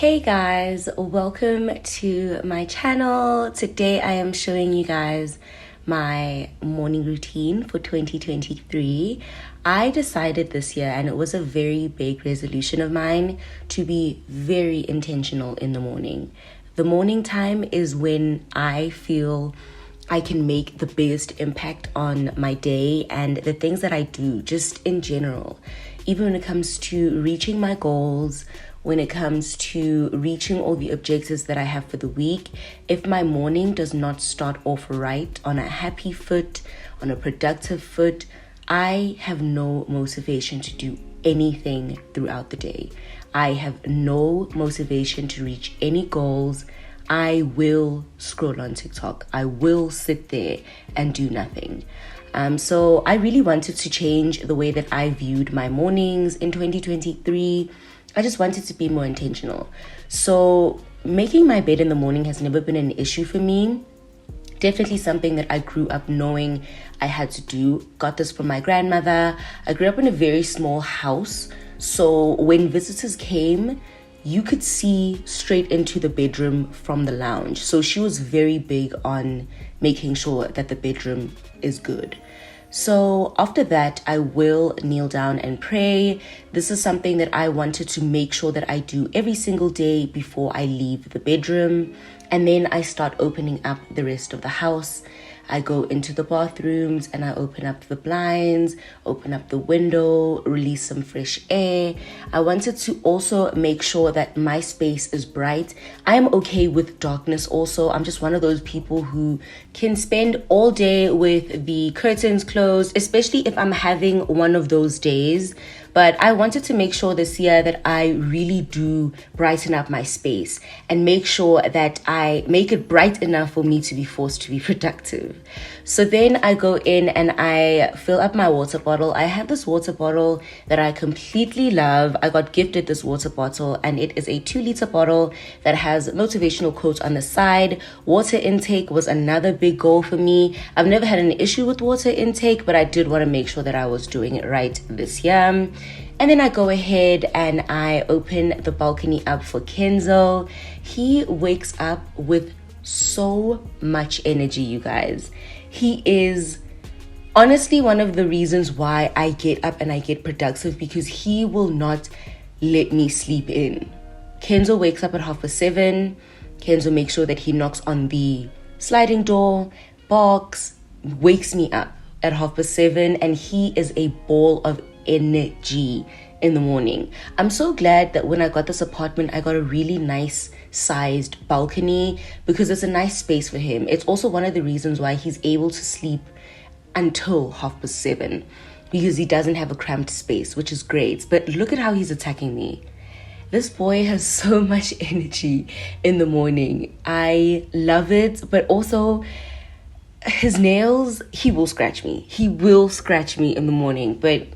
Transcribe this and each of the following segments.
Hey guys, welcome to my channel. Today I am showing you guys my morning routine for 2023. I decided this year, and it was a very big resolution of mine, to be very intentional in the morning. The morning time is when I feel I can make the biggest impact on my day and the things that I do just in general. Even when it comes to reaching my goals, when it comes to reaching all the objectives that I have for the week, if my morning does not start off right, on a happy foot, on a productive foot, I have no motivation to do anything throughout the day. I have no motivation to reach any goals. I will scroll on TikTok. I will sit there and do nothing. So I really wanted to change the way that I viewed my mornings in 2023. I just wanted to be more intentional. So making my bed in the morning has never been an issue for me. Definitely something that I grew up knowing I had to do. Got this from my grandmother. I grew up in a very small house. So when visitors came, you could see straight into the bedroom from the lounge. So she was very big on making sure that the bedroom is good. So after that, I will kneel down and pray. This is something that I wanted to make sure that I do every single day before I leave the bedroom. And then I start opening up the rest of the house. I go into the bathrooms and I open up the blinds, open up the window, release some fresh air. I wanted to also make sure that my space is bright. I am okay with darkness also. I'm just one of those people who can spend all day with the curtains closed, especially if I'm having one of those days. But I wanted to make sure this year that I really do brighten up my space and make sure that I make it bright enough for me to be forced to be productive. So then I go in and I fill up my water bottle. I have this water bottle that I completely love. I got gifted this water bottle, and it is a 2-liter bottle that has motivational quotes on the side. Water intake was another big goal for me. I've never had an issue with water intake, but I did want to make sure that I was doing it right this year. And then I go ahead and I open the balcony up for Kenzo. He wakes up with so much energy, you guys. He is honestly one of the reasons why I get up and I get productive, because he will not let me sleep in. Kenzo wakes up at 7:30. Kenzo makes sure that he knocks on the sliding door, barks, wakes me up at 7:30, and he is a ball of energy in the morning. I'm so glad that when I got this apartment, I got a really nice sized balcony, because it's a nice space for him. It's also one of the reasons why he's able to sleep until 7:30, because he doesn't have a cramped space, which is great. But look at how he's attacking me. This boy has so much energy in the morning. I love it, but also his nails, he will scratch me. He will scratch me in the morning, but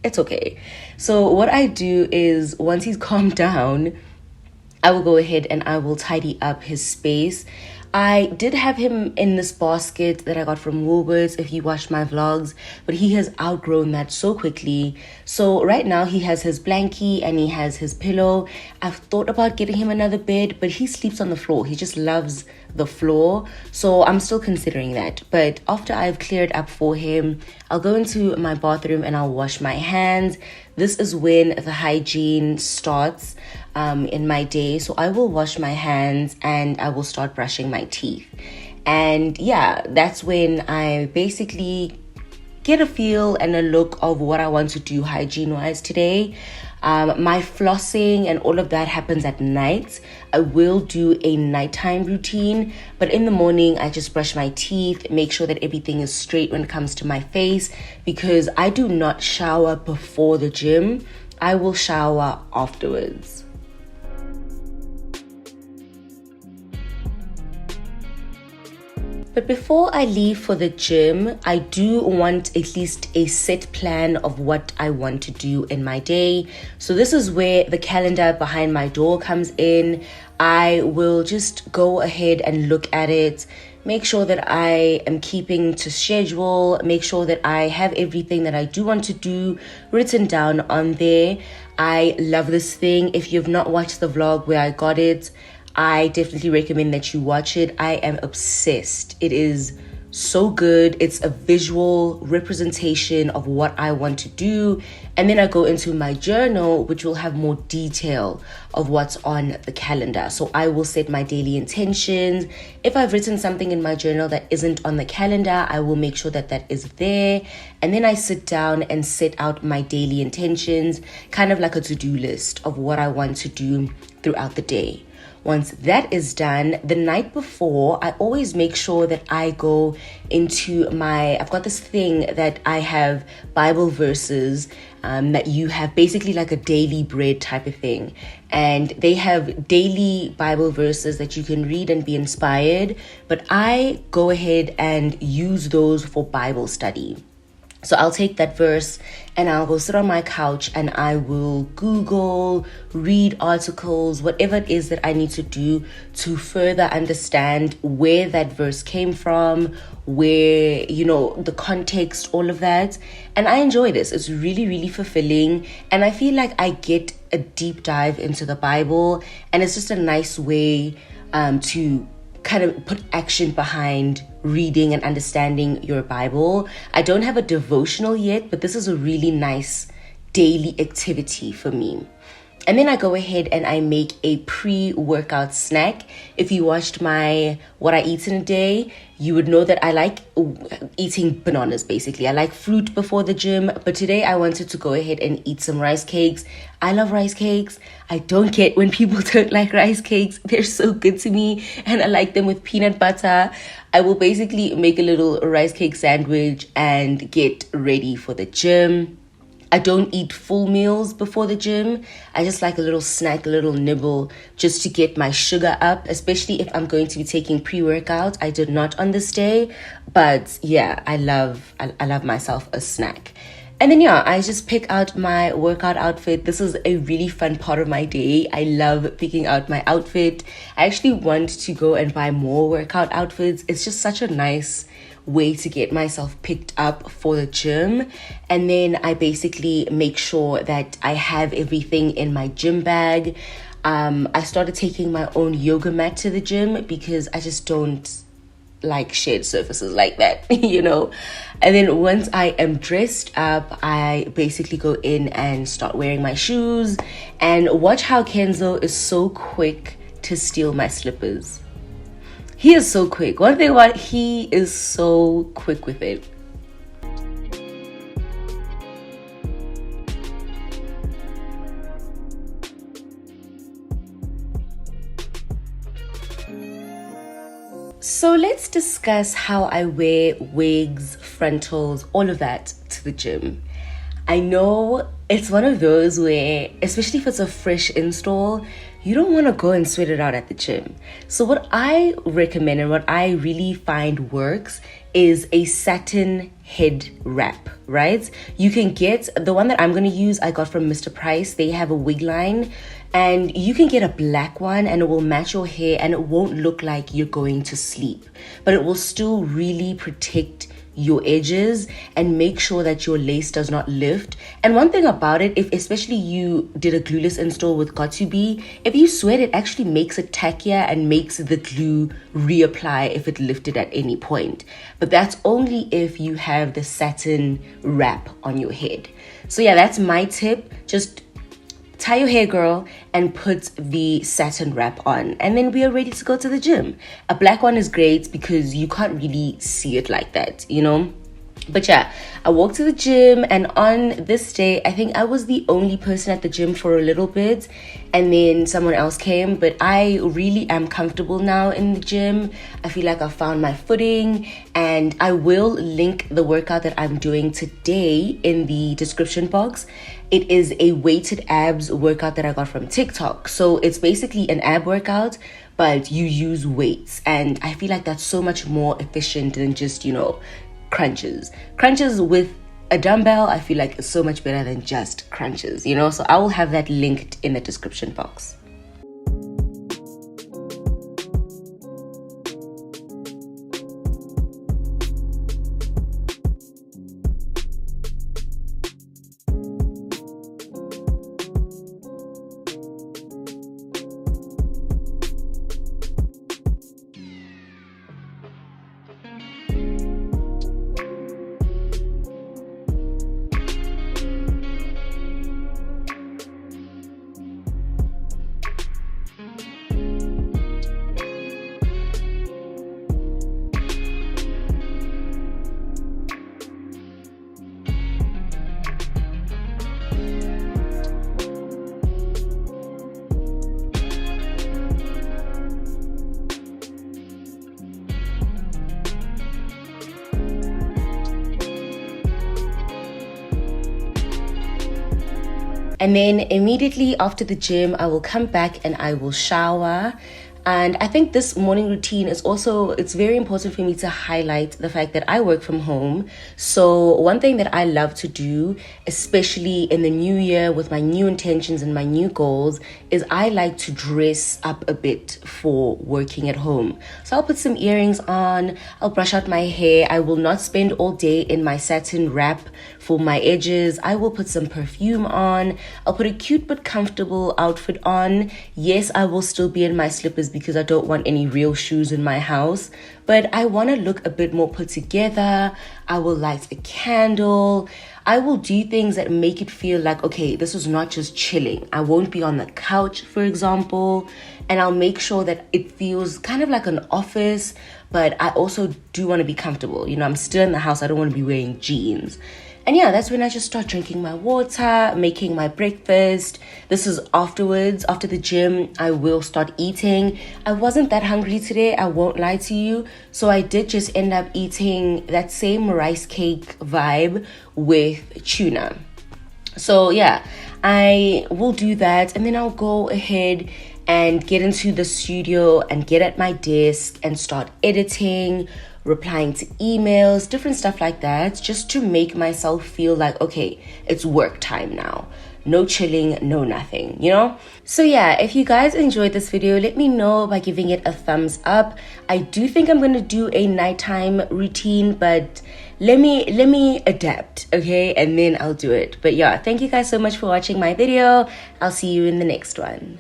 it's okay. So what I do is, once he's calmed down, I will go ahead and I will tidy up his space. I did have him in this basket that I got from Woolworths, if you watched my vlogs, but he has outgrown that so quickly. So right now he has his blankie and he has his pillow. I've thought about getting him another bed, but he sleeps on the floor. He just loves the floor. So I'm still considering that. But after I've cleared up for him, I'll go into my bathroom and I'll wash my hands. This is when the hygiene starts in my day. So I will wash my hands and I will start brushing my teeth. And yeah, that's when I basically get a feel and a look of what I want to do hygiene-wise today. My flossing and all of that happens at night. I will do a nighttime routine, but in the morning, I just brush my teeth, make sure that everything is straight when it comes to my face, because I do not shower before the gym. I will shower afterwards. But before I leave for the gym, I do want at least a set plan of what I want to do in my day. So this is where the calendar behind my door comes in. I will just go ahead and look at it, make sure that I am keeping to schedule, make sure that I have everything that I do want to do written down on there. I love this thing. If you've not watched the vlog where I got it, I definitely recommend that you watch it. I am obsessed. It is so good. It's a visual representation of what I want to do. And then I go into my journal, which will have more detail of what's on the calendar. So I will set my daily intentions. If I've written something in my journal that isn't on the calendar, I will make sure that that is there. And then I sit down and set out my daily intentions, kind of like a to-do list of what I want to do throughout the day. Once that is done, the night before, I always make sure that I go into I've got this thing that I have Bible verses that you have basically like a daily bread type of thing. And they have daily Bible verses that you can read and be inspired. But I go ahead and use those for Bible study. So I'll take that verse and I'll go sit on my couch and I will Google, read articles, whatever it is that I need to do to further understand where that verse came from, where, the context, all of that. And I enjoy this. It's really, really fulfilling. And I feel like I get a deep dive into the Bible, and it's just a nice way to kind of put action behind reading and understanding your Bible. I don't have a devotional yet, but this is a really nice daily activity for me. And then I go ahead and I make a pre-workout snack. If you watched my What I Eat in a Day, you would know that I like eating bananas, basically. I like fruit before the gym, but today I wanted to go ahead and eat some rice cakes. I love rice cakes. I don't get when people don't like rice cakes. They're so good to me, and I like them with peanut butter. I will basically make a little rice cake sandwich and get ready for the gym. I don't eat full meals before the gym. I just like a little snack, a little nibble, just to get my sugar up, especially if I'm going to be taking pre-workout. I did not on this day, but yeah, I love myself a snack. And then I just pick out my workout outfit. This is a really fun part of my day. I love picking out my outfit. I actually want to go and buy more workout outfits. It's just such a nice way to get myself picked up for the gym. And then I basically make sure that I have everything in my gym bag. I started taking my own yoga mat to the gym because I just don't like shared surfaces like that, And then once I am dressed up, I basically go in and start wearing my shoes. And watch how Kenzo is so quick to steal my slippers. He is so quick. One thing about he is so quick with it. So let's discuss how I wear wigs, frontals, all of that to the gym. I know it's one of those where, especially if it's a fresh install, you don't want to go and sweat it out at the gym. So what I recommend and what I really find works is a satin head wrap, right? You can get the one that I'm going to use. I got from Mr. Price. They have a wig line, and you can get a black one and it will match your hair and it won't look like you're going to sleep, but it will still really protect your edges and make sure that your lace does not lift. And one thing about it, if especially you did a glueless install with Got2b, if you sweat, it actually makes it tackier and makes the glue reapply if it lifted at any point. But that's only if you have the satin wrap on your head. So yeah, that's my tip. Just tie your hair, girl, and put the satin wrap on, and then we are ready to go to the gym. A black one is great because you can't really see it like that, But yeah, I walked to the gym, and on this day, I think I was the only person at the gym for a little bit, and then someone else came, but I really am comfortable now in the gym. I feel like I found my footing, and I will link the workout that I'm doing today in the description box. It is a weighted abs workout that I got from TikTok. So it's basically an ab workout, but you use weights, and I feel like that's so much more efficient than just, crunches with a dumbbell. I feel like it's so much better than just crunches, so I will have that linked in the description box. And then immediately after the gym, I will come back and I will shower. And I think this morning routine is also, it's very important for me to highlight the fact that I work from home. So one thing that I love to do, especially in the new year with my new intentions and my new goals, is I like to dress up a bit for working at home. So I'll put some earrings on, I'll brush out my hair. I will not spend all day in my satin wrap for my edges. I will put some perfume on. I'll put a cute but comfortable outfit on. Yes, I will still be in my slippers because I don't want any real shoes in my house, but I want to look a bit more put together. I will light a candle. I will do things that make it feel like, okay, this is not just chilling. I won't be on the couch, for example, and I'll make sure that it feels kind of like an office, but I also do want to be comfortable. You know, I'm still in the house. I don't want to be wearing jeans. And yeah, that's when I just start drinking my water, making my breakfast. This is afterwards. After the gym, I will start eating. I wasn't that hungry today, I won't lie to you. So I did just end up eating that same rice cake vibe with tuna. So yeah, I will do that. And then I'll go ahead and get into the studio and get at my desk and start editing, replying to emails, different stuff like that, just to make myself feel like, okay, it's work time now. No chilling, no nothing, you know? So yeah, if you guys enjoyed this video, let me know by giving it a thumbs up. I do think I'm gonna do a nighttime routine, but let me adapt, okay? And then I'll do it. But yeah, thank you guys so much for watching my video. I'll see you in the next one.